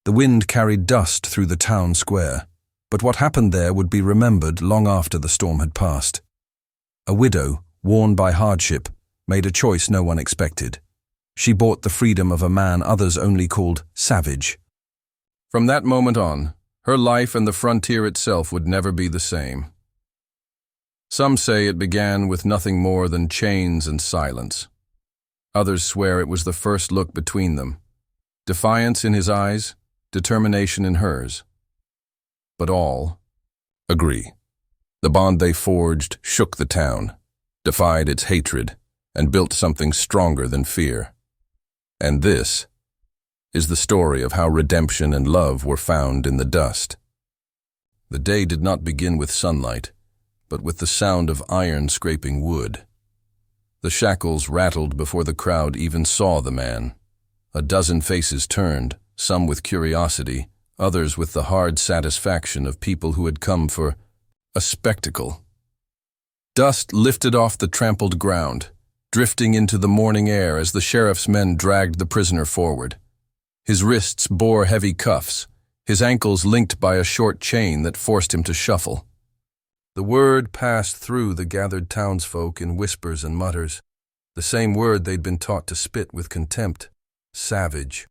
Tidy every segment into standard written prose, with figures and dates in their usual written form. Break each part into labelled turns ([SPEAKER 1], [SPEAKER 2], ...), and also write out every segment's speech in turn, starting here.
[SPEAKER 1] The wind carried dust through the town square, but what happened there would be remembered long after the storm had passed. A widow, worn by hardship, made a choice no one expected. She bought the freedom of a man others only called savage. From that moment on, her life and the frontier itself would never be the same. Some say it began with nothing more than chains and silence. Others swear it was the first look between them. Defiance in his eyes, determination in hers. But all agree. The bond they forged shook the town, defied its hatred, and built something stronger than fear. And this is the story of how redemption and love were found in the dust. The day did not begin with sunlight, but with the sound of iron scraping wood. The shackles rattled before the crowd even saw the man. A dozen faces turned, some with curiosity, others with the hard satisfaction of people who had come for a spectacle. Dust lifted off the trampled ground, drifting into the morning air as the sheriff's men dragged the prisoner forward. His wrists bore heavy cuffs, his ankles linked by a short chain that forced him to shuffle. The word passed through the gathered townsfolk in whispers and mutters, the same word they'd been taught to spit with contempt: savage.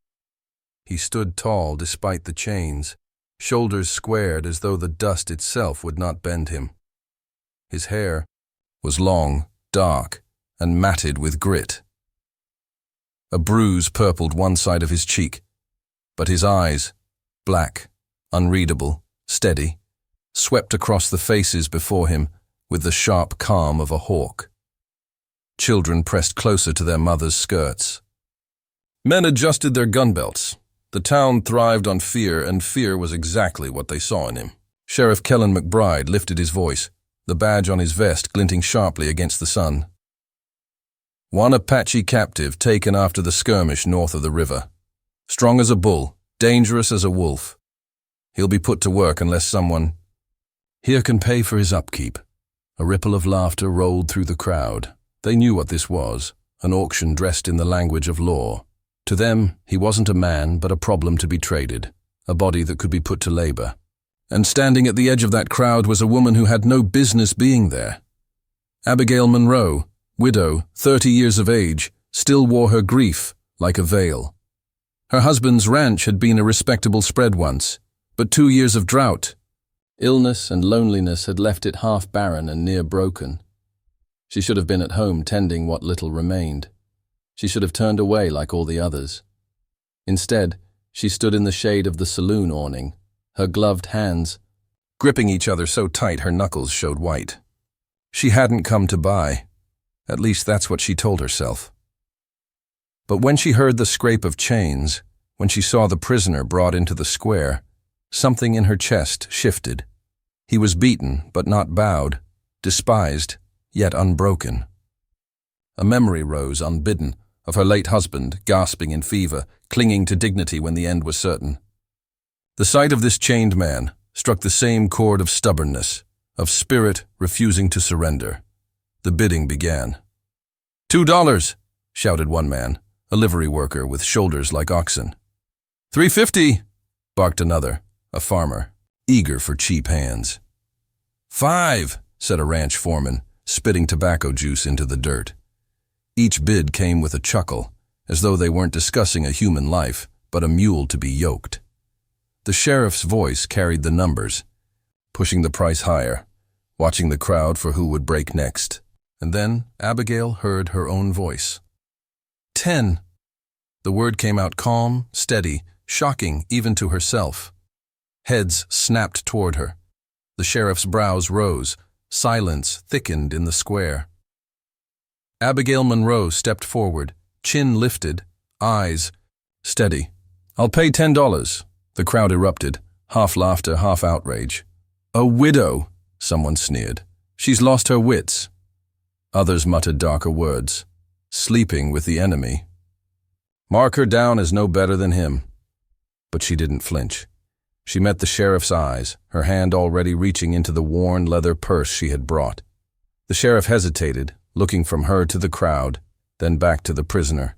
[SPEAKER 1] He stood tall despite the chains, shoulders squared as though the dust itself would not bend him. His hair was long, dark, and matted with grit. A bruise purpled one side of his cheek, but his eyes, black, unreadable, steady, swept across the faces before him with the sharp calm of a hawk. Children pressed closer to their mothers' skirts. Men adjusted their gun belts. The town thrived on fear, and fear was exactly what they saw in him. Sheriff Kellen McBride lifted his voice, the badge on his vest glinting sharply against the sun. One Apache captive taken after the skirmish north of the river. Strong as a bull, dangerous as a wolf. He'll be put to work unless someone here can pay for his upkeep. A ripple of laughter rolled through the crowd. They knew what this was, an auction dressed in the language of law. To them, he wasn't a man, but a problem to be traded, a body that could be put to labor. And standing at the edge of that crowd was a woman who had no business being there. Abigail Monroe, widow, 30 years of age, still wore her grief like a veil. Her husband's ranch had been a respectable spread once, but 2 years of drought, illness and loneliness had left it half barren and near broken. She should have been at home tending what little remained. She should have turned away like all the others. Instead, she stood in the shade of the saloon awning, her gloved hands gripping each other so tight her knuckles showed white. She hadn't come to buy. At least that's what she told herself. But when she heard the scrape of chains, when she saw the prisoner brought into the square, something in her chest shifted. He was beaten, but not bowed, despised, yet unbroken. A memory rose unbidden of her late husband, gasping in fever, clinging to dignity when the end was certain. The sight of this chained man struck the same chord of stubbornness, of spirit refusing to surrender. The bidding began. $2, shouted one man, a livery worker with shoulders like oxen. $3.50, barked another, a farmer, eager for cheap hands. $5, said a ranch foreman, spitting tobacco juice into the dirt. Each bid came with a chuckle, as though they weren't discussing a human life, but a mule to be yoked. The sheriff's voice carried the numbers, pushing the price higher, watching the crowd for who would break next. And then Abigail heard her own voice. 10. The word came out calm, steady, shocking even to herself. Heads snapped toward her. The sheriff's brows rose. Silence thickened in the square. Abigail Monroe stepped forward, chin lifted, eyes steady. "I'll pay $10. The crowd erupted, half laughter, half outrage. "A widow," someone sneered. "She's lost her wits." Others muttered darker words. "Sleeping with the enemy." "Mark her down as no better than him." But she didn't flinch. She met the sheriff's eyes, her hand already reaching into the worn leather purse she had brought. The sheriff hesitated, looking from her to the crowd, then back to the prisoner.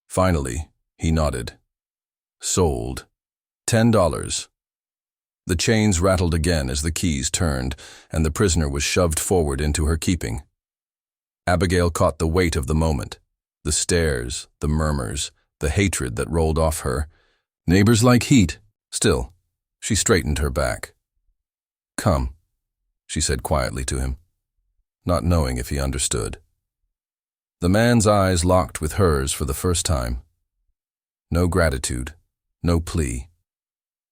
[SPEAKER 1] Finally, he nodded. "Sold." $10. The chains rattled again as the keys turned, and the prisoner was shoved forward into her keeping. Abigail caught the weight of the moment, the stares, the murmurs, the hatred that rolled off her. Neighbors like heat. Still, she straightened her back. "Come," she said quietly to him, not knowing if he understood. The man's eyes locked with hers for the first time. No gratitude, no plea.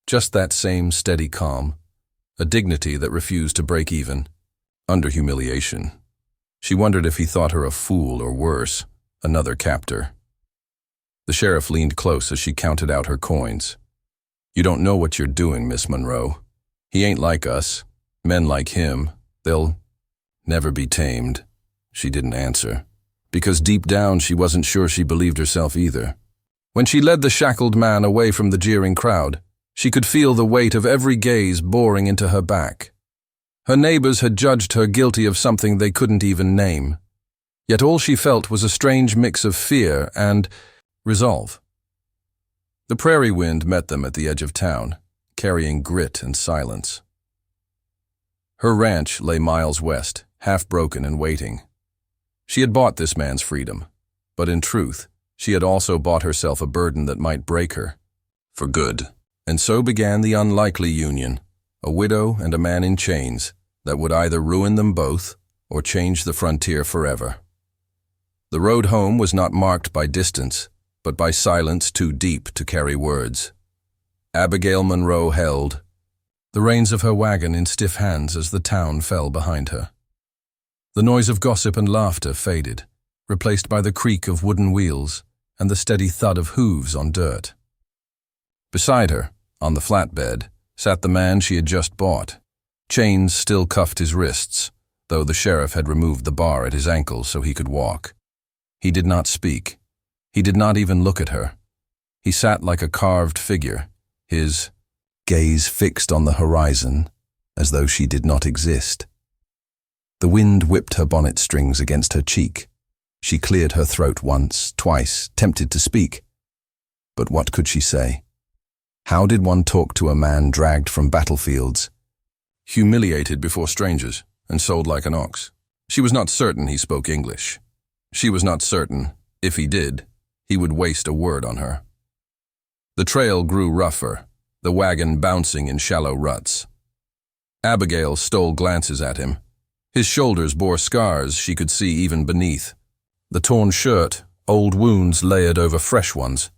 [SPEAKER 1] Just that same steady calm, a dignity that refused to break even, under humiliation. She wondered if he thought her a fool or worse, another captor. The sheriff leaned close as she counted out her coins. "You don't know what you're doing, Miss Monroe. He ain't like us. Men like him, they'll never be tamed." She didn't answer, because deep down she wasn't sure she believed herself either. When she led the shackled man away from the jeering crowd, she could feel the weight of every gaze boring into her back. Her neighbors had judged her guilty of something they couldn't even name. Yet all she felt was a strange mix of fear and resolve. The prairie wind met them at the edge of town, carrying grit and silence. Her ranch lay miles west, half broken and waiting. She had bought this man's freedom, but in truth, she had also bought herself a burden that might break her, for good. And so began the unlikely union, a widow and a man in chains, that would either ruin them both or change the frontier forever. The road home was not marked by distance, but by silence too deep to carry words. Abigail Monroe held the reins of her wagon in stiff hands as the town fell behind her. The noise of gossip and laughter faded, replaced by the creak of wooden wheels and the steady thud of hooves on dirt. Beside her, on the flatbed, sat the man she had just bought. Chains still cuffed his wrists, though the sheriff had removed the bar at his ankles so he could walk. He did not speak. He did not even look at her. He sat like a carved figure, his gaze fixed on the horizon, as though she did not exist. The wind whipped her bonnet strings against her cheek. She cleared her throat once, twice, tempted to speak. But what could she say? How did one talk to a man dragged from battlefields, humiliated before strangers, and sold like an ox? She was not certain he spoke English. She was not certain, if he did, he would waste a word on her. The trail grew rougher, the wagon bouncing in shallow ruts. Abigail stole glances at him. His shoulders bore scars she could see even beneath. The torn shirt, old wounds layered over fresh ones.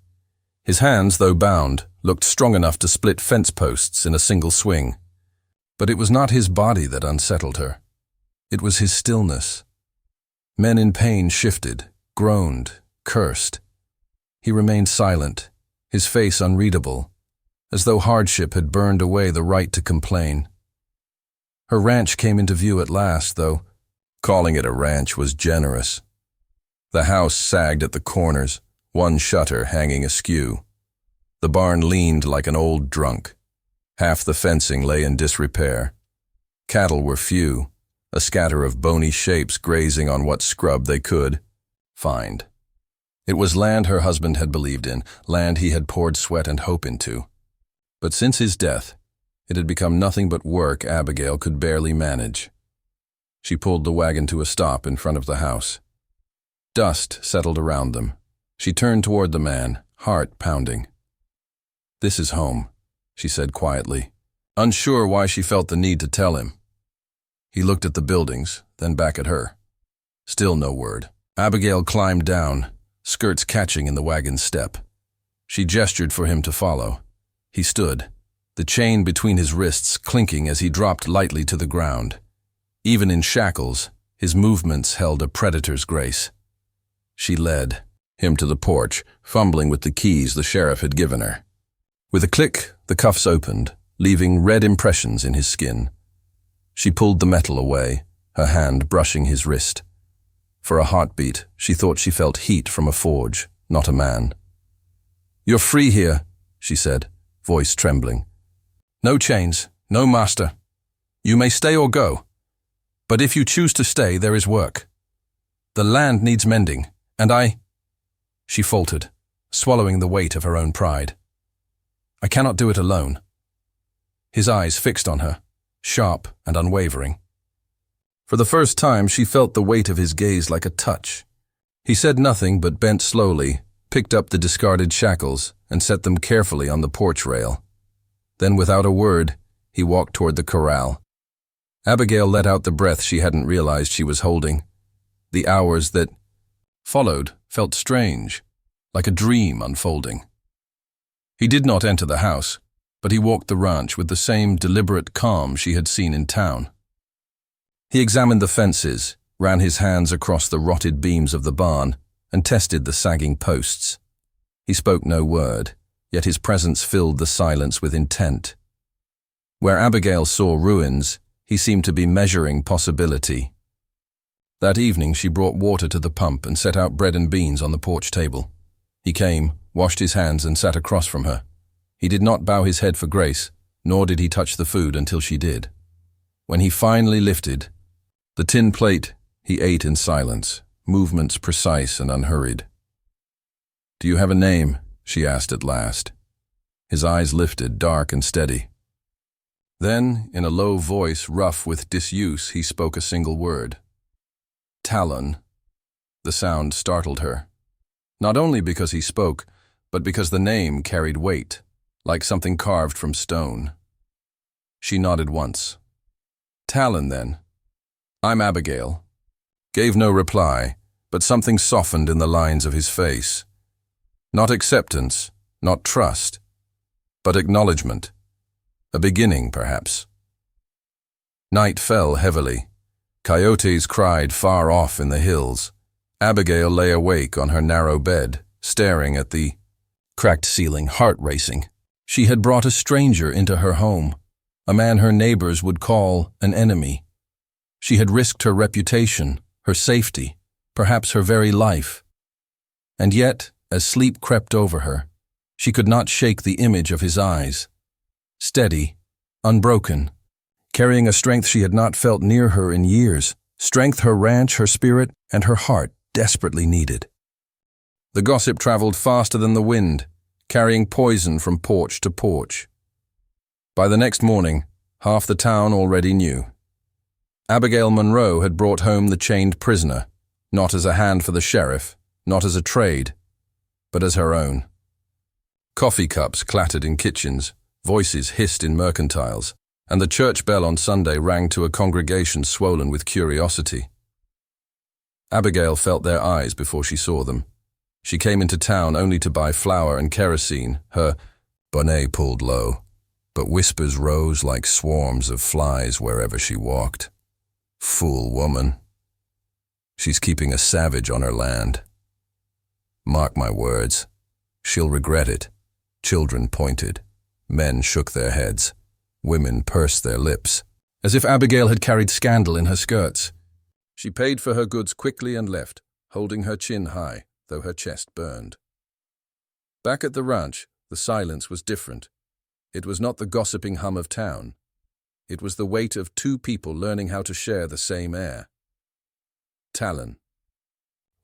[SPEAKER 1] His hands, though bound, looked strong enough to split fence posts in a single swing. But it was not his body that unsettled her. It was his stillness. Men in pain shifted, groaned, cursed. He remained silent, his face unreadable, as though hardship had burned away the right to complain. Her ranch came into view at last, though calling it a ranch was generous. The house sagged at the corners, one shutter hanging askew. The barn leaned like an old drunk. Half the fencing lay in disrepair. Cattle were few, a scatter of bony shapes grazing on what scrub they could find. It was land her husband had believed in, land he had poured sweat and hope into. But since his death, it had become nothing but work Abigail could barely manage. She pulled the wagon to a stop in front of the house. Dust settled around them. She turned toward the man, heart pounding. "This is home," she said quietly, unsure why she felt the need to tell him. He looked at the buildings, then back at her. Still no word. Abigail climbed down, skirts catching in the wagon's step. She gestured for him to follow. He stood, the chain between his wrists clinking as he dropped lightly to the ground. Even in shackles, his movements held a predator's grace. She led him to the porch, fumbling with the keys the sheriff had given her. With a click, the cuffs opened, leaving red impressions in his skin. She pulled the metal away, her hand brushing his wrist. For a heartbeat, she thought she felt heat from a forge, not a man. "You're free here," she said, voice trembling. "No chains, no master. You may stay or go. But if you choose to stay, there is work. The land needs mending, and I—" She faltered, swallowing the weight of her own pride. I cannot do it alone. His eyes fixed on her, sharp and unwavering. For the first time, she felt the weight of his gaze like a touch. He said nothing but bent slowly, picked up the discarded shackles, and set them carefully on the porch rail. Then, without a word, he walked toward the corral. Abigail let out the breath she hadn't realized she was holding. The hours that followed felt strange, like a dream unfolding. He did not enter the house, but he walked the ranch with the same deliberate calm she had seen in town. He examined the fences, ran his hands across the rotted beams of the barn, and tested the sagging posts. He spoke no word, yet his presence filled the silence with intent. Where Abigail saw ruins, he seemed to be measuring possibility. That evening she brought water to the pump and set out bread and beans on the porch table. He came, washed his hands and sat across from her. He did not bow his head for grace, nor did he touch the food until she did. When he finally lifted the tin plate, he ate in silence, movements precise and unhurried. "Do you have a name?" she asked at last. His eyes lifted, dark and steady. Then, in a low voice rough with disuse, he spoke a single word. "Talon." The sound startled her. Not only because he spoke, but because the name carried weight, like something carved from stone. She nodded once. "Talon, then. I'm Abigail." Gave no reply, but something softened in the lines of his face. Not acceptance, not trust, but acknowledgement. A beginning, perhaps. Night fell heavily. Coyotes cried far off in the hills. Abigail lay awake on her narrow bed, staring at the cracked ceiling, heart racing. She had brought a stranger into her home, a man her neighbors would call an enemy. She had risked her reputation, her safety, perhaps her very life. And yet, as sleep crept over her, she could not shake the image of his eyes. Steady, unbroken, carrying a strength she had not felt near her in years, strength her ranch, her spirit, and her heart desperately needed. The gossip traveled faster than the wind, carrying poison from porch to porch. By the next morning, half the town already knew. Abigail Monroe had brought home the chained prisoner, not as a hand for the sheriff, not as a trade, but as her own. Coffee cups clattered in kitchens, voices hissed in mercantiles, and the church bell on Sunday rang to a congregation swollen with curiosity. Abigail felt their eyes before she saw them. She came into town only to buy flour and kerosene, her bonnet pulled low, but whispers rose like swarms of flies wherever she walked. Fool woman. She's keeping a savage on her land. Mark my words, she'll regret it. Children pointed. Men shook their heads. Women pursed their lips, as if Abigail had carried scandal in her skirts. She paid for her goods quickly and left, holding her chin high, though her chest burned. Back at the ranch, the silence was different. It was not the gossiping hum of town. It was the weight of two people learning how to share the same air. Talon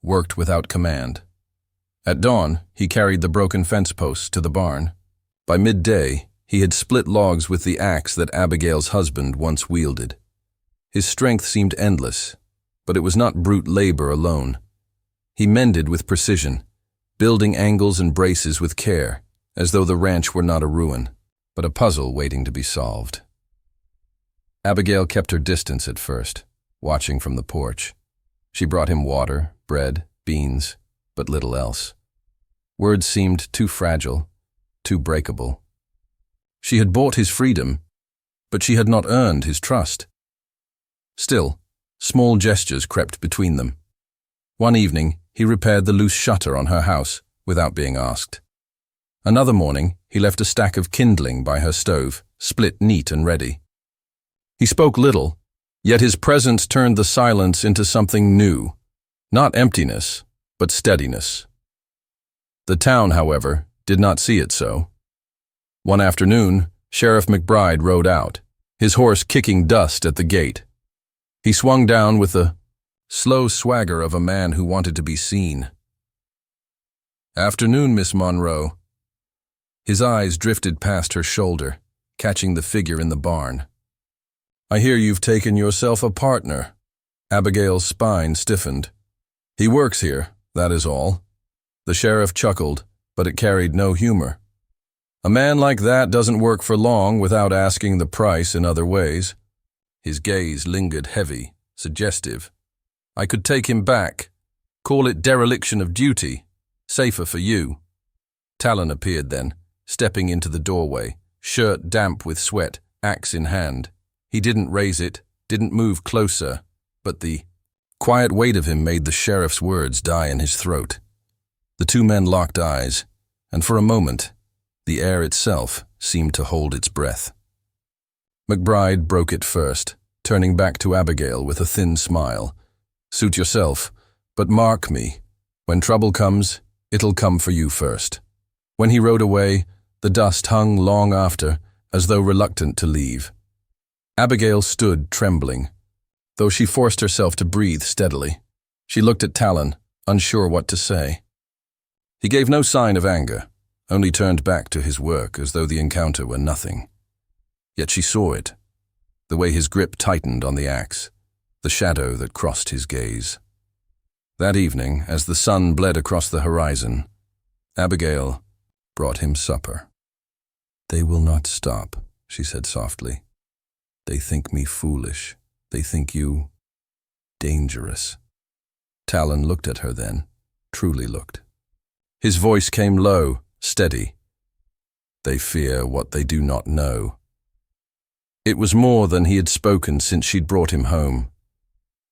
[SPEAKER 1] worked without command. At dawn, he carried the broken fence posts to the barn. By midday, he had split logs with the axe that Abigail's husband once wielded. His strength seemed endless, but it was not brute labor alone. He mended with precision, building angles and braces with care, as though the ranch were not a ruin, but a puzzle waiting to be solved. Abigail kept her distance at first, watching from the porch. She brought him water, bread, beans, but little else. Words seemed too fragile, too breakable. She had bought his freedom, but she had not earned his trust. Still, small gestures crept between them. One evening, he repaired the loose shutter on her house without being asked. Another morning, he left a stack of kindling by her stove, split neat and ready. He spoke little, yet his presence turned the silence into something new, not emptiness, but steadiness. The town, however, did not see it so. One afternoon, Sheriff McBride rode out, his horse kicking dust at the gate. He swung down with the slow swagger of a man who wanted to be seen. "Afternoon, Miss Monroe." His eyes drifted past her shoulder, catching the figure in the barn. "I hear you've taken yourself a partner." Abigail's spine stiffened. "He works here, that is all." The sheriff chuckled, but it carried no humor. "A man like that doesn't work for long without asking the price in other ways." His gaze lingered heavy, suggestive. "I could take him back. Call it dereliction of duty. Safer for you." Talon appeared then, stepping into the doorway, shirt damp with sweat, axe in hand. He didn't raise it, didn't move closer, but the quiet weight of him made the sheriff's words die in his throat. The two men locked eyes, and for a moment, the air itself seemed to hold its breath. McBride broke it first, turning back to Abigail with a thin smile. "Suit yourself, but mark me. When trouble comes, it'll come for you first." When he rode away, the dust hung long after, as though reluctant to leave. Abigail stood trembling, though she forced herself to breathe steadily. She looked at Talon, unsure what to say. He gave no sign of anger, only turned back to his work as though the encounter were nothing. Yet she saw it, the way his grip tightened on the axe, the shadow that crossed his gaze. That evening, as the sun bled across the horizon, Abigail brought him supper. "They will not stop," she said softly. "They think me foolish. They think you dangerous." Talon looked at her then, truly looked. His voice came low, steady. "They fear what they do not know." It was more than he had spoken since she'd brought him home.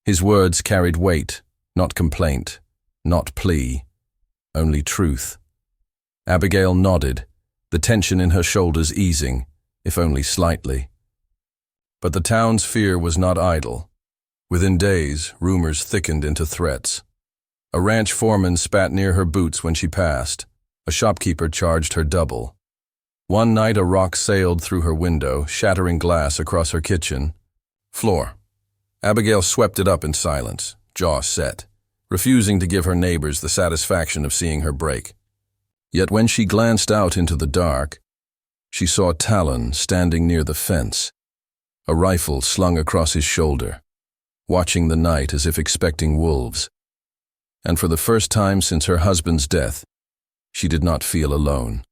[SPEAKER 1] His words carried weight, not complaint, not plea, only truth. Abigail nodded, the tension in her shoulders easing, if only slightly. But the town's fear was not idle. Within days, rumors thickened into threats. A ranch foreman spat near her boots when she passed. A shopkeeper charged her double. One night a rock sailed through her window, shattering glass across her kitchen floor. Abigail swept it up in silence, jaw set, refusing to give her neighbors the satisfaction of seeing her break. Yet when she glanced out into the dark, she saw Talon standing near the fence, a rifle slung across his shoulder, watching the night as if expecting wolves. And for the first time since her husband's death, she did not feel alone.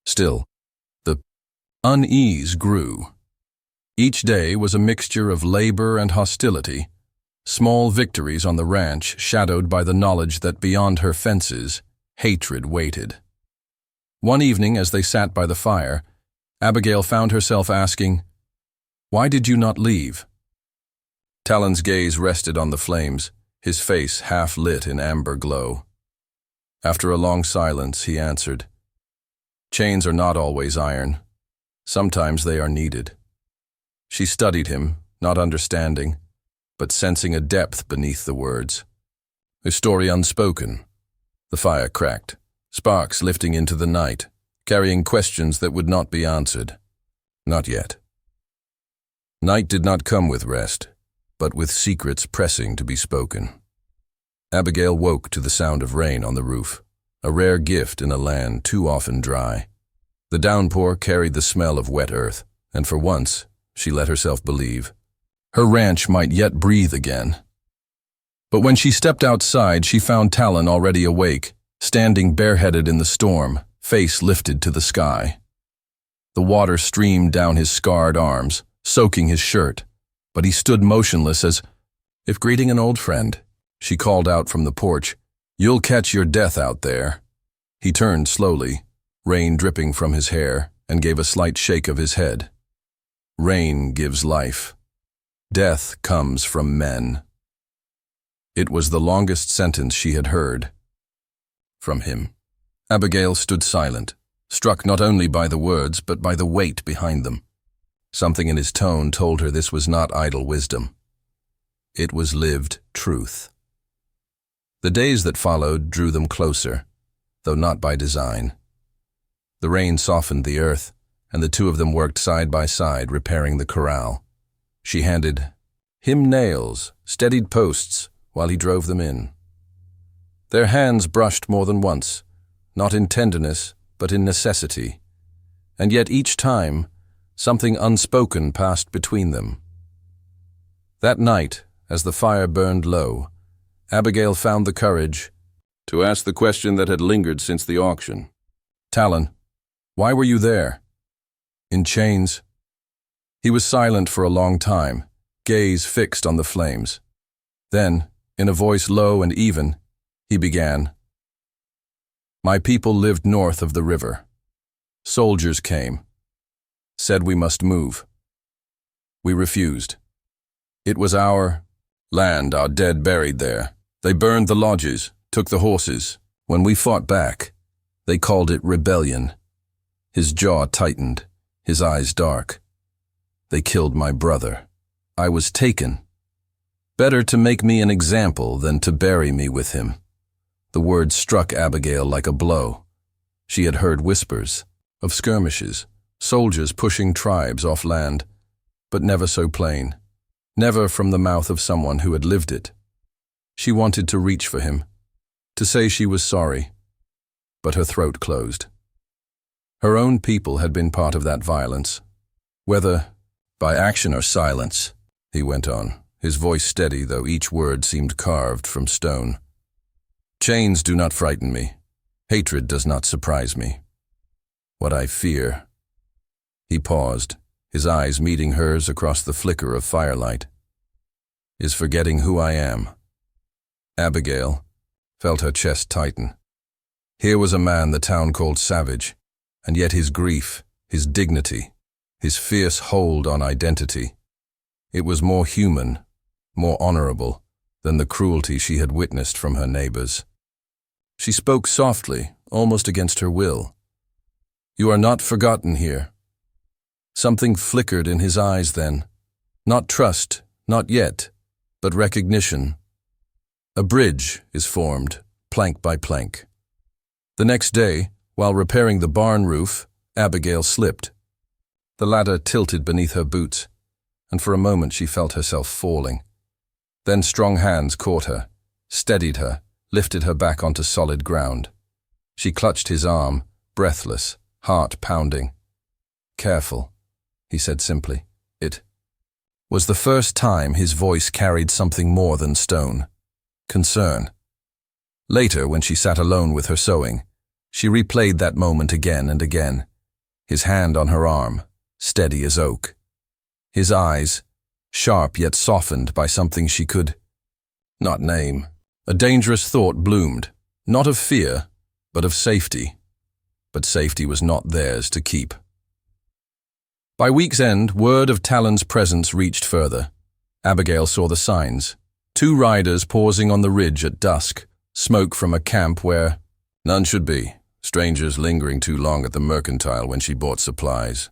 [SPEAKER 1] Still, the unease grew. Each day was a mixture of labor and hostility, small victories on the ranch shadowed by the knowledge that beyond her fences, hatred waited. One evening, as they sat by the fire, Abigail found herself asking, "Why did you not leave?" Talon's gaze rested on the flames, his face half lit in amber glow. After a long silence, he answered, "Chains are not always iron. Sometimes they are needed." She studied him, not understanding, but sensing a depth beneath the words. A story unspoken. The fire cracked, sparks lifting into the night, carrying questions that would not be answered. Not yet. Night did not come with rest, but with secrets pressing to be spoken. Abigail woke to the sound of rain on the roof, a rare gift in a land too often dry. The downpour carried the smell of wet earth, and for once, she let herself believe, her ranch might yet breathe again. But when she stepped outside, she found Talon already awake, standing bareheaded in the storm, face lifted to the sky. The water streamed down his scarred arms, soaking his shirt, but he stood motionless as if greeting an old friend. She called out from the porch, "You'll catch your death out there." He turned slowly, rain dripping from his hair, and gave a slight shake of his head. Rain gives life. Death comes from men. It was the longest sentence she had heard from him. Abigail stood silent, struck not only by the words but by the weight behind them. Something in his tone told her this was not idle wisdom. It was lived truth. The days that followed drew them closer, though not by design. The rain softened the earth, and the two of them worked side by side, repairing the corral. She handed him nails, steadied posts, while he drove them in. Their hands brushed more than once, not in tenderness, but in necessity. And yet each time, something unspoken passed between them. That night, as the fire burned low, Abigail found the courage to ask the question that had lingered since the auction. "Talon, why were you there?" "In chains." He was silent for a long time, gaze fixed on the flames. Then, in a voice low and even, he began. "My people lived north of the river. Soldiers came, said we must move. We refused. It was our land, our dead buried there. They burned the lodges, took the horses. When we fought back, they called it rebellion." His jaw tightened, his eyes dark. "They killed my brother. I was taken. Better to make me an example than to bury me with him." The words struck Abigail like a blow. She had heard whispers of skirmishes, soldiers pushing tribes off land, but never so plain, never from the mouth of someone who had lived it. She wanted to reach for him, to say she was sorry, but her throat closed. Her own people had been part of that violence, whether by action or silence, he went on, his voice steady though each word seemed carved from stone. "Chains do not frighten me. Hatred does not surprise me. What I fear—" He paused, his eyes meeting hers across the flicker of firelight. "Is forgetting who I am." Abigail felt her chest tighten. Here was a man the town called savage, and yet his grief, his dignity, his fierce hold on identity. It was more human, more honorable than the cruelty she had witnessed from her neighbors. She spoke softly, almost against her will. "You are not forgotten here." Something flickered in his eyes then. Not trust, not yet, but recognition. A bridge is formed, plank by plank. The next day, while repairing the barn roof, Abigail slipped. The ladder tilted beneath her boots, and for a moment she felt herself falling. Then strong hands caught her, steadied her, lifted her back onto solid ground. She clutched his arm, breathless, heart pounding. "Careful," he said simply. It was the first time his voice carried something more than stone. Concern. Later, when she sat alone with her sewing, she replayed that moment again and again, his hand on her arm, steady as oak. His eyes, sharp yet softened by something she could not name. A dangerous thought bloomed, not of fear, but of safety. But safety was not theirs to keep. By week's end, word of Talon's presence reached further. Abigail saw the signs. 2 riders pausing on the ridge at dusk, smoke from a camp where none should be, strangers lingering too long at the mercantile when she bought supplies.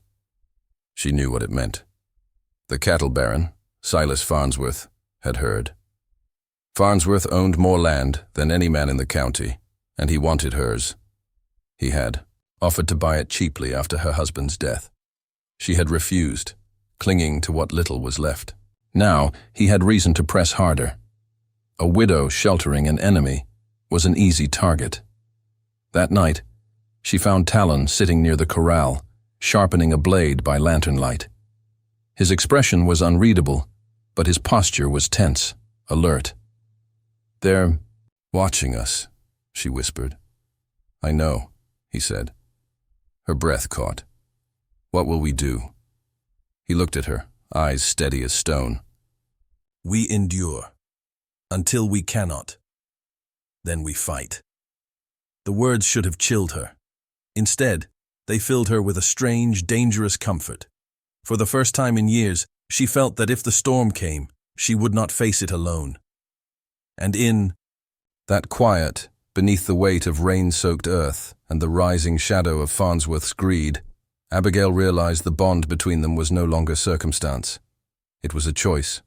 [SPEAKER 1] She knew what it meant. The cattle baron, Silas Farnsworth, had heard. Farnsworth owned more land than any man in the county, and he wanted hers. He had offered to buy it cheaply after her husband's death. She had refused, clinging to what little was left. Now he had reason to press harder. A widow sheltering an enemy was an easy target. That night, she found Talon sitting near the corral, sharpening a blade by lantern light. His expression was unreadable, but his posture was tense, alert. "They're watching us," she whispered. "I know," he said. Her breath caught. "What will we do?" He looked at her, eyes steady as stone. "We endure, until we cannot. Then we fight." The words should have chilled her. Instead, they filled her with a strange, dangerous comfort. For the first time in years, she felt that if the storm came, she would not face it alone. And in that quiet, beneath the weight of rain-soaked earth and the rising shadow of Farnsworth's greed, Abigail realized the bond between them was no longer circumstance. It was a choice.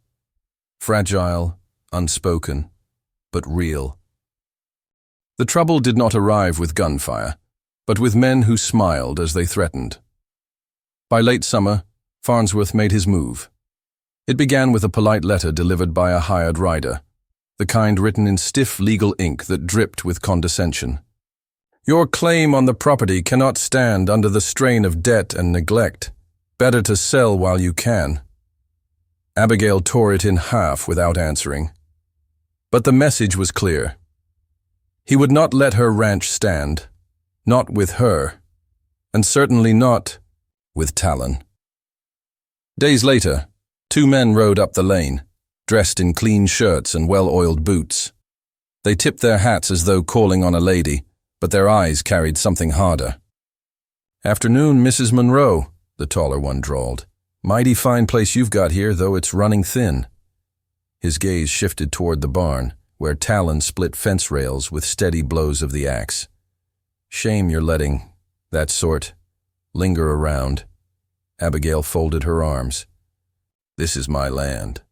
[SPEAKER 1] Fragile, unspoken, but real. The trouble did not arrive with gunfire, but with men who smiled as they threatened. By late summer, Farnsworth made his move. It began with a polite letter delivered by a hired rider, the kind written in stiff legal ink that dripped with condescension. Your claim on the property cannot stand under the strain of debt and neglect. Better to sell while you can." Abigail tore it in half without answering. But the message was clear. He would not let her ranch stand, not with her, and certainly not with Talon. Days later, 2 men rode up the lane, dressed in clean shirts and well-oiled boots. They tipped their hats as though calling on a lady, but their eyes carried something harder. "Afternoon, Mrs. Monroe," the taller one drawled. "Mighty fine place you've got here, though it's running thin." His gaze shifted toward the barn, where Talon split fence rails with steady blows of the axe. "Shame you're letting that sort linger around." Abigail folded her arms. "This is my land,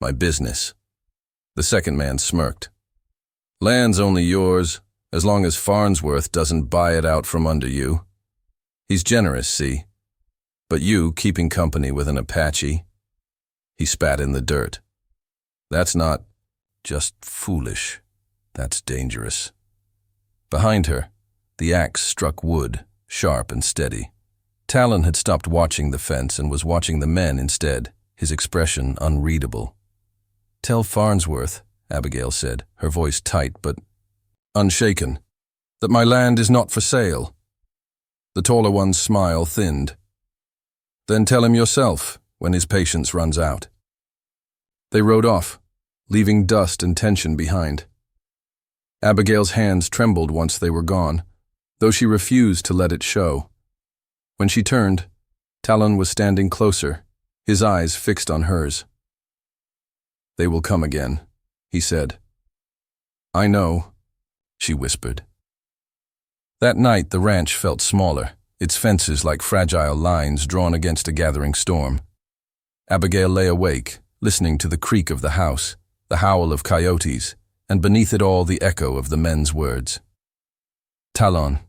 [SPEAKER 1] my business." The second man smirked. "Land's only yours, as long as Farnsworth doesn't buy it out from under you. He's generous, see? But you keeping company with an Apache?" He spat in the dirt. "That's not just foolish, that's dangerous." Behind her, the axe struck wood, sharp and steady. Talon had stopped watching the fence and was watching the men instead, his expression unreadable. "Tell Farnsworth," Abigail said, her voice tight but unshaken, "that my land is not for sale." The taller one's smile thinned. "Then tell him yourself when his patience runs out." They rode off, leaving dust and tension behind. Abigail's hands trembled once they were gone, though she refused to let it show. When she turned, Talon was standing closer, his eyes fixed on hers. "They will come again," he said. "I know," she whispered. That night the ranch felt smaller, its fences like fragile lines drawn against a gathering storm. Abigail lay awake, listening to the creak of the house, the howl of coyotes, and beneath it all the echo of the men's words. Talon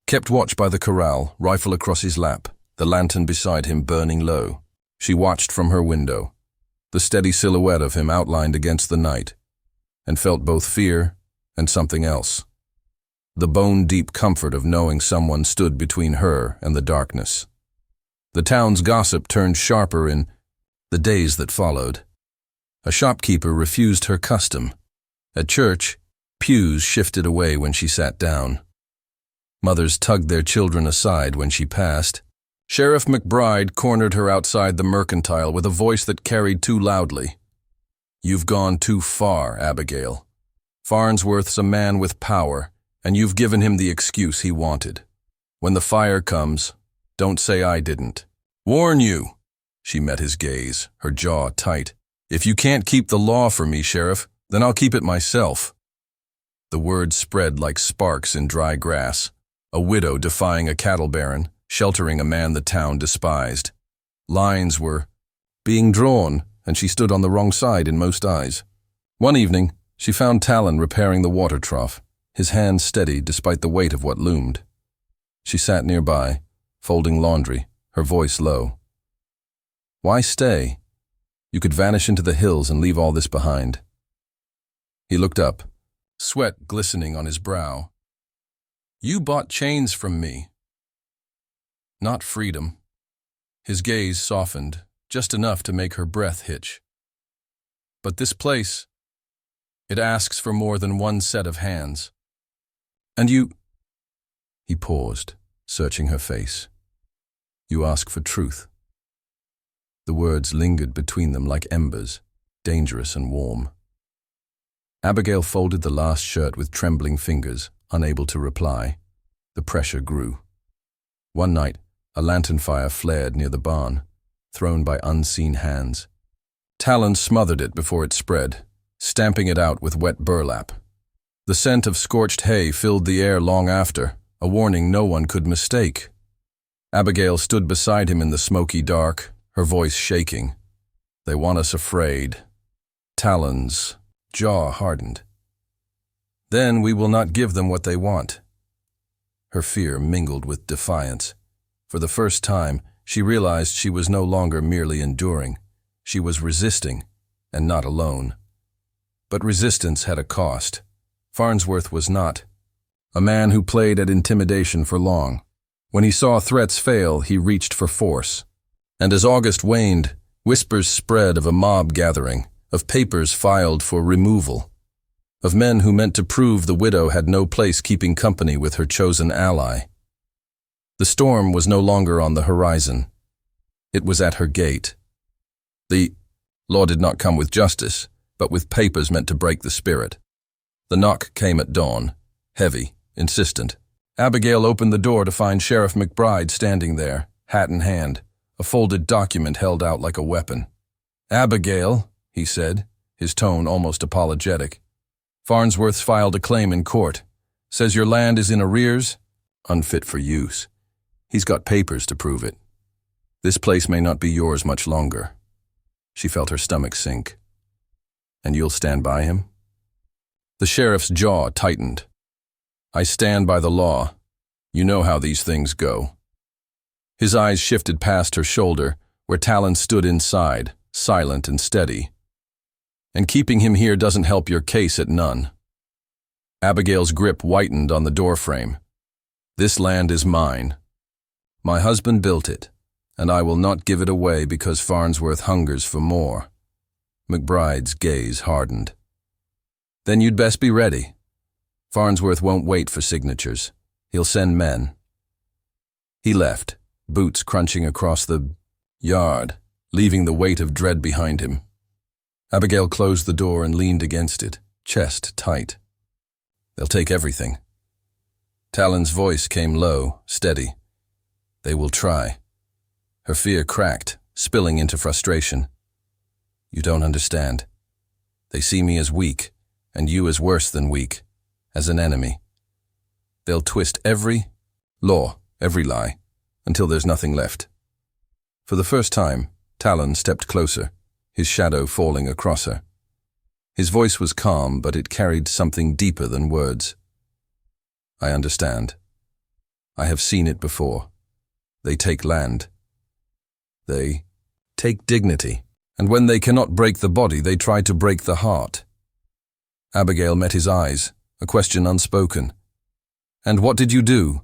[SPEAKER 1] kept watch by the corral, rifle across his lap, the lantern beside him burning low. She watched from her window, the steady silhouette of him outlined against the night, and felt both fear and something else. The bone-deep comfort of knowing someone stood between her and the darkness. The town's gossip turned sharper in the days that followed. A shopkeeper refused her custom. At church, pews shifted away when she sat down. Mothers tugged their children aside when she passed. Sheriff McBride cornered her outside the mercantile with a voice that carried too loudly. "You've gone too far, Abigail. Farnsworth's a man with power, and you've given him the excuse he wanted. When the fire comes, don't say I didn't. Warn you." She met his gaze, her jaw tight. "If you can't keep the law for me, Sheriff, then I'll keep it myself." The words spread like sparks in dry grass. A widow defying a cattle baron, sheltering a man the town despised. Lines were being drawn, and she stood on the wrong side in most eyes. One evening, she found Talon repairing the water trough, his hands steady despite the weight of what loomed. She sat nearby, folding laundry, her voice low. "Why stay? You could vanish into the hills and leave all this behind." He looked up, sweat glistening on his brow. "You bought chains from me, not freedom." His gaze softened, just enough to make her breath hitch. "But this place, it asks for more than one set of hands. And you—" He paused, searching her face. "You ask for truth." The words lingered between them like embers, dangerous and warm. Abigail folded the last shirt with trembling fingers, unable to reply. The pressure grew. One night, a lantern fire flared near the barn, thrown by unseen hands. Talon smothered it before it spread, stamping it out with wet burlap. The scent of scorched hay filled the air long after, a warning no one could mistake. Abigail stood beside him in the smoky dark, her voice shaking. "They want us afraid." Talon's jaw hardened. "Then we will not give them what they want." Her fear mingled with defiance. For the first time, she realized she was no longer merely enduring. She was resisting, and not alone. But resistance had a cost. Farnsworth was not a man who played at intimidation for long. When he saw threats fail, he reached for force. And as August waned, whispers spread of a mob gathering, of papers filed for removal, of men who meant to prove the widow had no place keeping company with her chosen ally. The storm was no longer on the horizon. It was at her gate. The law did not come with justice, but with papers meant to break the spirit. The knock came at dawn, heavy, insistent. Abigail opened the door to find Sheriff McBride standing there, hat in hand, a folded document held out like a weapon. "Abigail," he said, his tone almost apologetic. "Farnsworth's filed a claim in court. Says your land is in arrears, unfit for use. He's got papers to prove it. This place may not be yours much longer." She felt her stomach sink. "And you'll stand by him?" The sheriff's jaw tightened. "I stand by the law. You know how these things go." His eyes shifted past her shoulder, where Talon stood inside, silent and steady. "And keeping him here doesn't help your case at none." Abigail's grip whitened on the doorframe. "This land is mine. My husband built it, and I will not give it away because Farnsworth hungers for more." McBride's gaze hardened. "Then you'd best be ready. Farnsworth won't wait for signatures. He'll send men." He left, boots crunching across the yard, leaving the weight of dread behind him. Abigail closed the door and leaned against it, chest tight. "They'll take everything." Talon's voice came low, steady. "They will try." Her fear cracked, spilling into frustration. "You don't understand. They see me as weak, and you as worse than weak, as an enemy. They'll twist every law, every lie, until there's nothing left." For the first time, Talon stepped closer, his shadow falling across her. His voice was calm, but it carried something deeper than words. "I understand. I have seen it before. They take land. They take dignity, and when they cannot break the body, they try to break the heart." Abigail met his eyes, a question unspoken. "And what did you do?"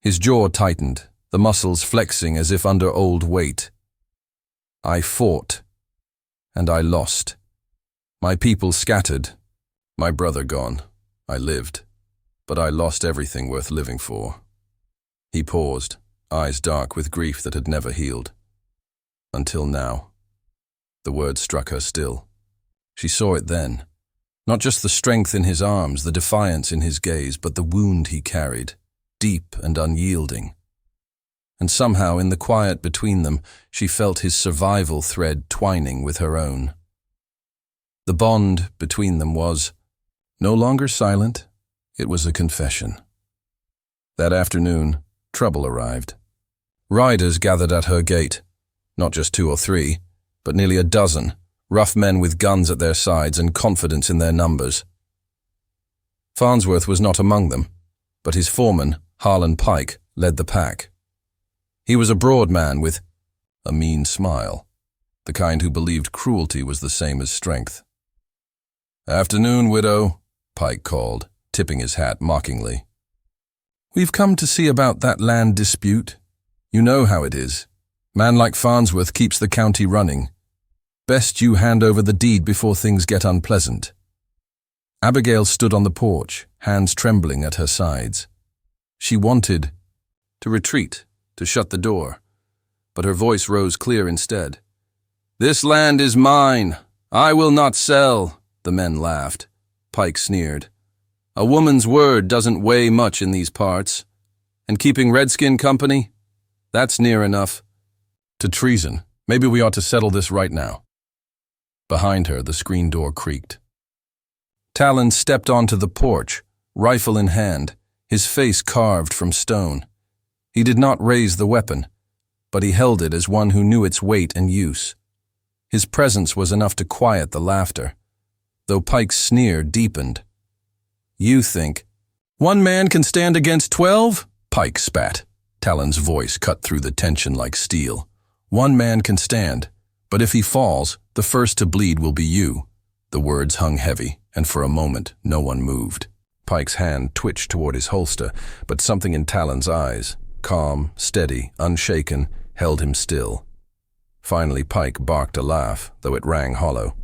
[SPEAKER 1] His jaw tightened, the muscles flexing as if under old weight. "I fought, and I lost. My people scattered, my brother gone. I lived, but I lost everything worth living for." He paused, eyes dark with grief that had never healed. "Until now." The word struck her still. She saw it then. Not just the strength in his arms, the defiance in his gaze, but the wound he carried, deep and unyielding. And somehow, in the quiet between them, she felt his survival thread twining with her own. The bond between them was no longer silent, it was a confession. That afternoon, trouble arrived. Riders gathered at her gate, not just 2 or 3, but nearly a dozen, rough men with guns at their sides and confidence in their numbers. Farnsworth was not among them, but his foreman, Harlan Pike, led the pack. He was a broad man with a mean smile, the kind who believed cruelty was the same as strength. "Afternoon, widow," Pike called, tipping his hat mockingly. "We've come to see about that land dispute. You know how it is. Man like Farnsworth keeps the county running. Best you hand over the deed before things get unpleasant." Abigail stood on the porch, hands trembling at her sides. She wanted to retreat, to shut the door, but her voice rose clear instead. "This land is mine. I will not sell." The men laughed. Pike sneered. "A woman's word doesn't weigh much in these parts. And keeping Redskin company? That's near enough." "To treason. Maybe we ought to settle this right now." Behind her, the screen door creaked. Talon stepped onto the porch, rifle in hand, his face carved from stone. He did not raise the weapon, but he held it as one who knew its weight and use. His presence was enough to quiet the laughter, though Pike's sneer deepened. "You think 1 man can stand against 12? Pike spat. Talon's voice cut through the tension like steel. "1 man can stand, but if he falls, the first to bleed will be you." The words hung heavy, and for a moment no one moved. Pike's hand twitched toward his holster, but something in Talon's eyes, calm, steady, unshaken, held him still. Finally, Pike barked a laugh, though it rang hollow.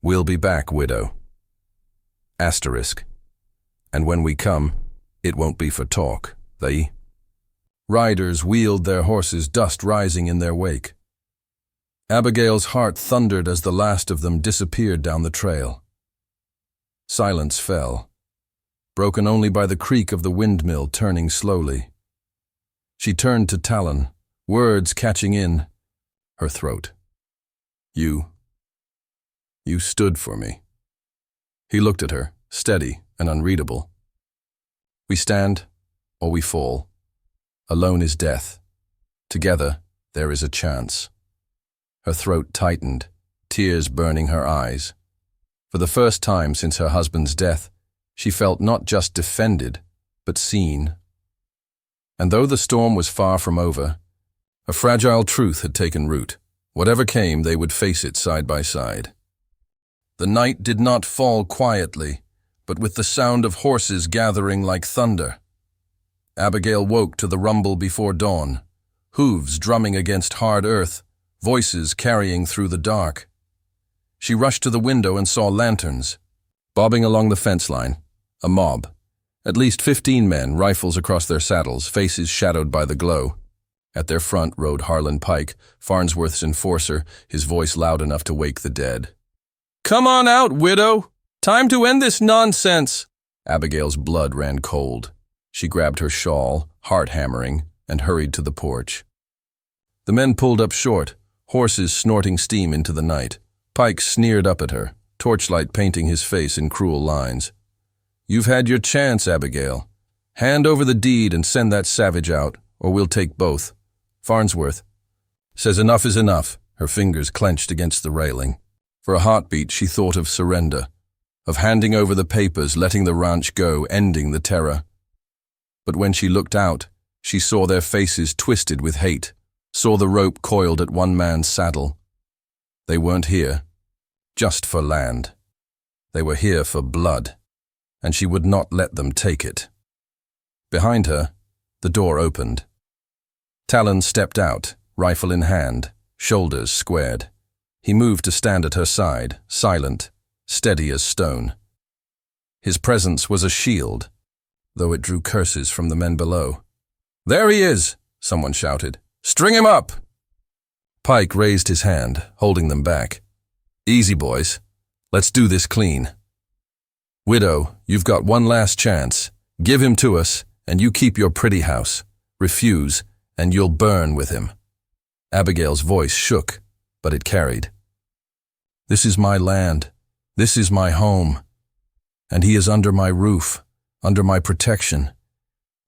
[SPEAKER 1] "We'll be back, widow. Asterisk. And when we come, it won't be for talk, they." Riders wheeled their horses, dust rising in their wake. Abigail's heart thundered as the last of them disappeared down the trail. Silence fell, broken only by the creak of the windmill turning slowly. She turned to Talon, words catching in her throat. You stood for me." He looked at her, steady and unreadable. "We stand, or we fall. Alone is death. Together, there is a chance." Her throat tightened, tears burning her eyes. For the first time since her husband's death, she felt not just defended, but seen. And though the storm was far from over, a fragile truth had taken root. Whatever came, they would face it side by side. The night did not fall quietly, but with the sound of horses gathering like thunder. Abigail woke to the rumble before dawn, hooves drumming against hard earth, voices carrying through the dark. She rushed to the window and saw lanterns, bobbing along the fence line, a mob. At least 15 men, rifles across their saddles, faces shadowed by the glow. At their front rode Harlan Pike, Farnsworth's enforcer, his voice loud enough to wake the dead. "Come on out, widow! Time to end this nonsense!" Abigail's blood ran cold. She grabbed her shawl, heart hammering, and hurried to the porch. The men pulled up short, horses snorting steam into the night. Pike sneered up at her, torchlight painting his face in cruel lines. "You've had your chance, Abigail. Hand over the deed and send that savage out, or we'll take both." Farnsworth says enough is enough, her fingers clenched against the railing. For a heartbeat, she thought of surrender, of handing over the papers, letting the ranch go, ending the terror. But when she looked out, she saw their faces twisted with hate, saw the rope coiled at one man's saddle. They weren't here just for land. They were here for blood, and she would not let them take it. Behind her, the door opened. Talon stepped out, rifle in hand, shoulders squared. He moved to stand at her side, silent, steady as stone. His presence was a shield, though it drew curses from the men below. "There he is!" someone shouted. "String him up!" Pike raised his hand, holding them back. "Easy, boys. Let's do this clean. Widow, you've got one last chance. Give him to us, and you keep your pretty house. Refuse, and you'll burn with him." Abigail's voice shook, but it carried. "This is my land. This is my home. And he is under my roof, under my protection.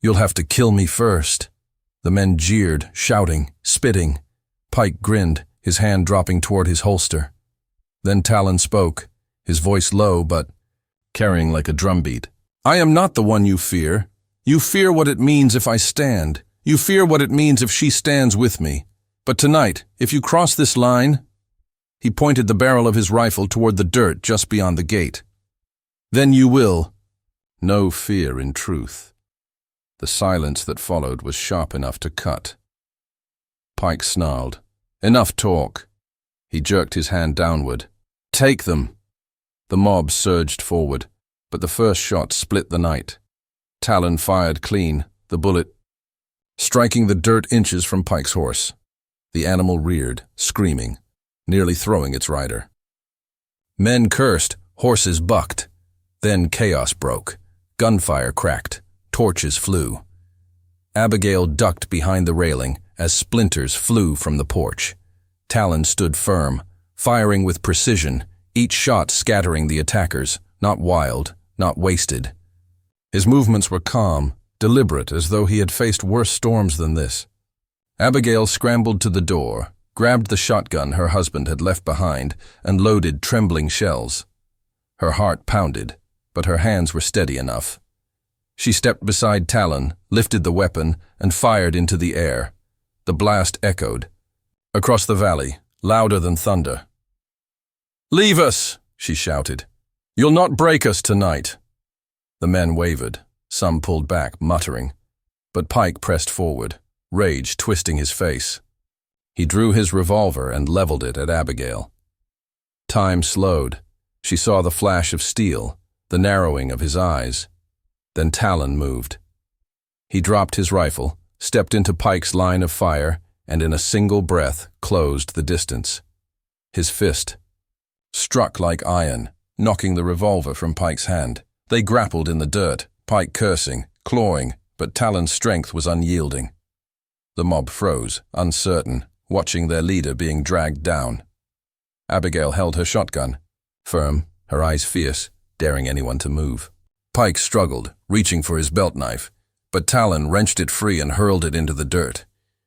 [SPEAKER 1] You'll have to kill me first." The men jeered, shouting, spitting. Pike grinned, his hand dropping toward his holster. Then Talon spoke, his voice low but carrying like a drumbeat. "I am not the one you fear. You fear what it means if I stand. You fear what it means if she stands with me. But tonight, if you cross this line—" He pointed the barrel of his rifle toward the dirt just beyond the gate. "Then you will." No fear in truth. The silence that followed was sharp enough to cut. Pike snarled, "Enough talk." He jerked his hand downward. "Take them." The mob surged forward, but the first shot split the night. Talon fired clean, the bullet striking the dirt inches from Pike's horse. The animal reared, screaming, nearly throwing its rider. Men cursed, horses bucked. Then chaos broke. Gunfire cracked. Torches flew. Abigail ducked behind the railing as splinters flew from the porch. Talon stood firm, firing with precision, each shot scattering the attackers, not wild, not wasted. His movements were calm, deliberate, as though he had faced worse storms than this. Abigail scrambled to the door, grabbed the shotgun her husband had left behind, and loaded trembling shells. Her heart pounded, but her hands were steady enough. She stepped beside Talon, lifted the weapon, and fired into the air. The blast echoed across the valley, louder than thunder. "Leave us!" she shouted. "You'll not break us tonight." The men wavered, some pulled back, muttering, but Pike pressed forward, rage twisting his face. He drew his revolver and leveled it at Abigail. Time slowed. She saw the flash of steel, the narrowing of his eyes. Then Talon moved. He dropped his rifle, stepped into Pike's line of fire, and in a single breath closed the distance. His fist struck like iron, knocking the revolver from Pike's hand. They grappled in the dirt, Pike cursing, clawing, but Talon's strength was unyielding. The mob froze, uncertain, watching their leader being dragged down. Abigail held her shotgun, firm, her eyes fierce, daring anyone to move. Pike struggled, reaching for his belt knife, but Talon wrenched it free and hurled it into the dirt.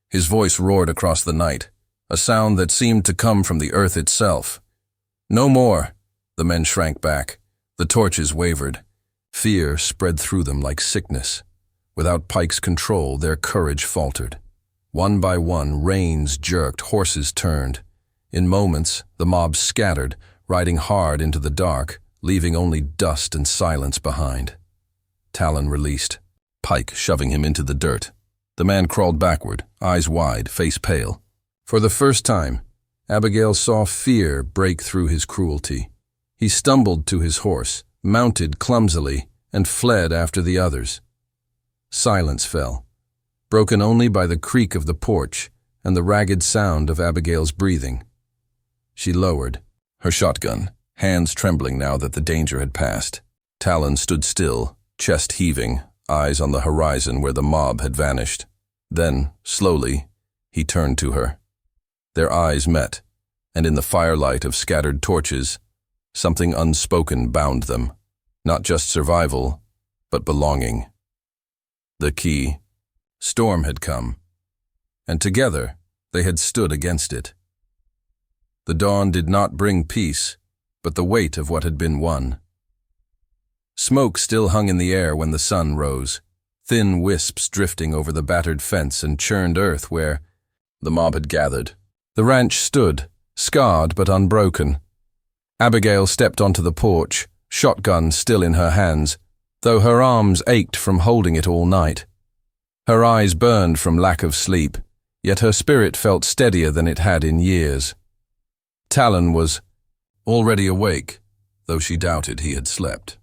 [SPEAKER 1] His voice roared across the night, a sound that seemed to come from the earth itself. "No more!" The men shrank back. The torches wavered. Fear spread through them like sickness. Without Pike's control, their courage faltered. One by one, reins jerked, horses turned. In moments, the mob scattered, riding hard into the dark, leaving only dust and silence behind. Talon released, Pike shoving him into the dirt. The man crawled backward, eyes wide, face pale. For the first time, Abigail saw fear break through his cruelty. He stumbled to his horse, mounted clumsily, and fled after the others. Silence fell, broken only by the creak of the porch and the ragged sound of Abigail's breathing. She lowered her shotgun, hands trembling now that the danger had passed. Talon stood still, chest heaving, eyes on the horizon where the mob had vanished. Then, slowly, he turned to her. Their eyes met, and in the firelight of scattered torches, something unspoken bound them. Not just survival, but belonging. The key. Storm had come, and together they had stood against it. The dawn did not bring peace, but the weight of what had been won. Smoke still hung in the air when the sun rose, thin wisps drifting over the battered fence and churned earth where the mob had gathered. The ranch stood, scarred but unbroken. Abigail stepped onto the porch, shotgun still in her hands, though her arms ached from holding it all night. Her eyes burned from lack of sleep, yet her spirit felt steadier than it had in years. Talon was already awake, though she doubted he had slept.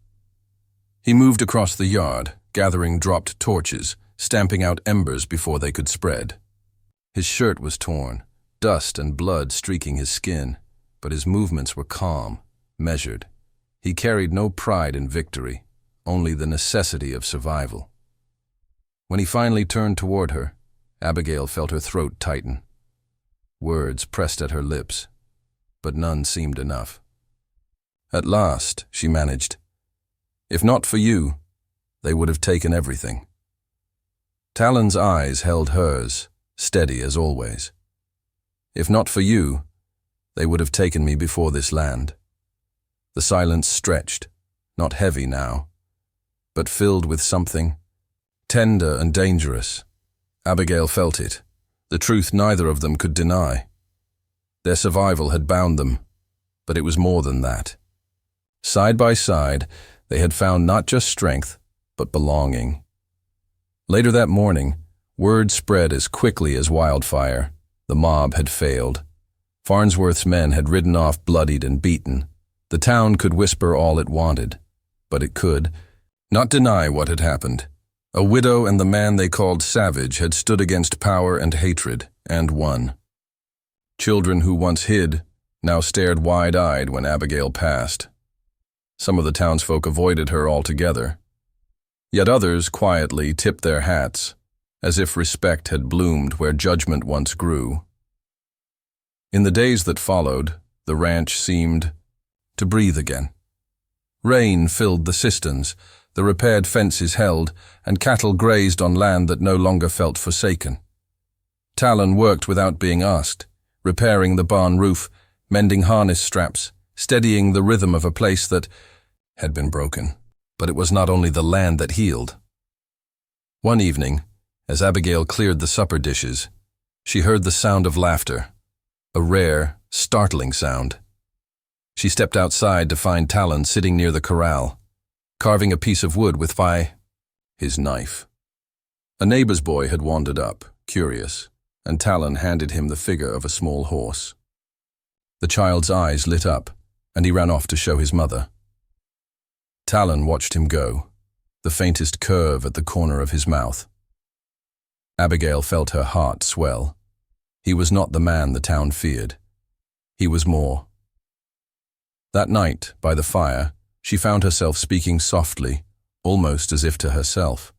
[SPEAKER 1] He moved across the yard, gathering dropped torches, stamping out embers before they could spread. His shirt was torn, dust and blood streaking his skin, but his movements were calm, measured. He carried no pride in victory, only the necessity of survival. When he finally turned toward her, Abigail felt her throat tighten. Words pressed at her lips, but none seemed enough. At last, she managed, "If not for you, they would have taken everything." Talon's eyes held hers, steady as always. "If not for you, they would have taken me before this land." The silence stretched, not heavy now, but filled with something tender and dangerous. Abigail felt it, the truth neither of them could deny. Their survival had bound them, but it was more than that. Side by side, they had found not just strength, but belonging. Later that morning, word spread as quickly as wildfire. The mob had failed. Farnsworth's men had ridden off bloodied and beaten. The town could whisper all it wanted, but it could not deny what had happened. A widow and the man they called Savage had stood against power and hatred, and won. Children who once hid now stared wide-eyed when Abigail passed. Some of the townsfolk avoided her altogether. Yet others quietly tipped their hats, as if respect had bloomed where judgment once grew. In the days that followed, the ranch seemed to breathe again. Rain filled the cisterns, the repaired fences held, and cattle grazed on land that no longer felt forsaken. Talon worked without being asked, repairing the barn roof, mending harness straps, steadying the rhythm of a place that had been broken. But it was not only the land that healed. One evening, as Abigail cleared the supper dishes, she heard the sound of laughter, a rare, startling sound. She stepped outside to find Talon sitting near the corral. carving a piece of wood with his knife. A neighbor's boy had wandered up, curious, and Talon handed him the figure of a small horse. The child's eyes lit up, and he ran off to show his mother. Talon watched him go, the faintest curve at the corner of his mouth. Abigail felt her heart swell. He was not the man the town feared. He was more. That night, by the fire, she found herself speaking softly, almost as if to herself.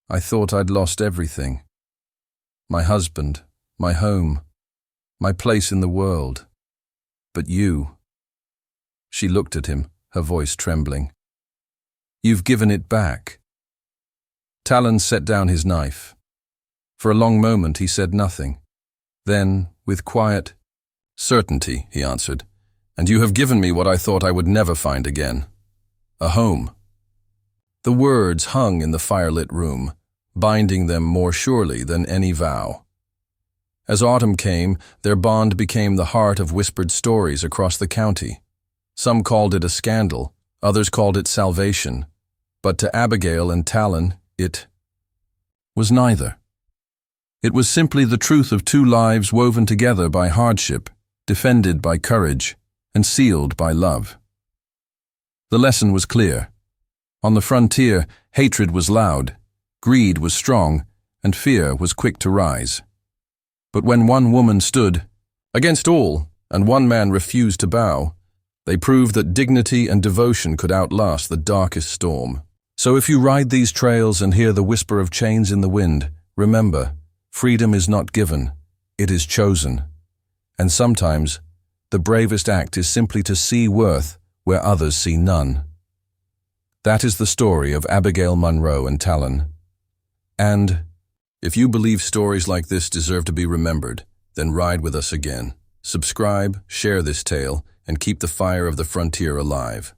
[SPEAKER 1] I thought I'd lost everything. My husband, my home, my place in the world. But you. She looked at him, her voice trembling. You've given it back. Talon set down his knife. For a long moment he said nothing. Then, with quiet certainty, he answered, and you have given me what I thought I would never find again. A home. The words hung in the firelit room, binding them more surely than any vow. As autumn came, their bond became the heart of whispered stories across the county. Some called it a scandal, others called it salvation, but to Abigail and Talon, it was neither. It was simply the truth of two lives woven together by hardship, defended by courage, and sealed by love. The lesson was clear. On the frontier, hatred was loud, greed was strong, and fear was quick to rise. But when one woman stood against all and one man refused to bow, they proved that dignity and devotion could outlast the darkest storm. So if you ride these trails and hear the whisper of chains in the wind, remember, freedom is not given, it is chosen. And sometimes, the bravest act is simply to see worth where others see none. That is the story of Abigail Munro and Talon. And, if you believe stories like this deserve to be remembered, then ride with us again. Subscribe, share this tale, and keep the fire of the frontier alive.